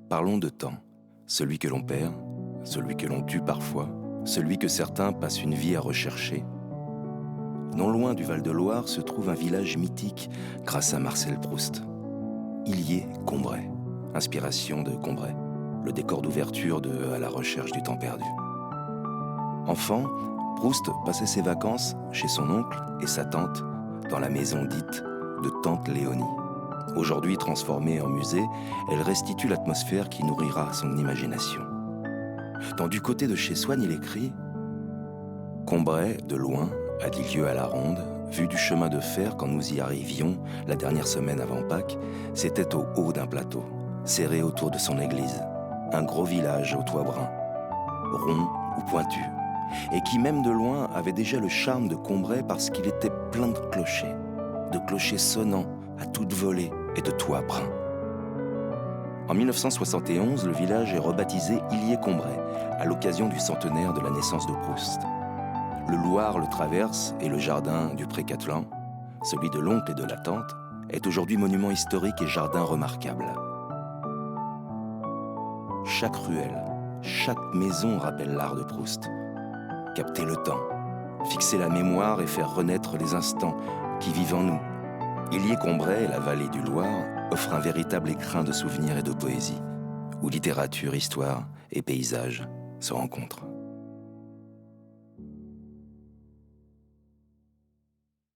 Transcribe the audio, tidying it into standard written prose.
Parlons de temps, celui que l'on perd, celui que l'on tue parfois, celui que certains passent une vie à rechercher. Non loin du Val-de-Loire se trouve un village mythique grâce à Marcel Proust. Illier-Combray, inspiration de Combray, le décor d'ouverture de À la recherche du temps perdu. Enfant, Proust passait ses vacances chez son oncle et sa tante dans la maison dite de Tante Léonie. Aujourd'hui transformée en musée, elle restitue l'atmosphère qui nourrira son imagination. Dans Du côté de chez Swann, il écrit « Combray, de loin, à 10 lieues à la ronde, vu du chemin de fer quand nous y arrivions, la dernière semaine avant Pâques, c'était au haut d'un plateau, serré autour de son église, un gros village au toit brun, rond ou pointu, et qui même de loin avait déjà le charme de Combray parce qu'il était plein de clochers sonnants à toute volée et de toits bruns. En 1971, le village est rebaptisé Illier-Combray, à l'occasion du centenaire de la naissance de Proust. Le Loir le traverse et le jardin du Pré-Catelan, celui de l'oncle et de la tante, est aujourd'hui monument historique et jardin remarquable. Chaque ruelle, chaque maison rappelle l'art de Proust. Capter le temps, fixer la mémoire et faire renaître les instants qui vivent en nous. Illier-Combray, la vallée du Loir, offre un véritable écrin de souvenirs et de poésie, où littérature, histoire et paysage se rencontrent.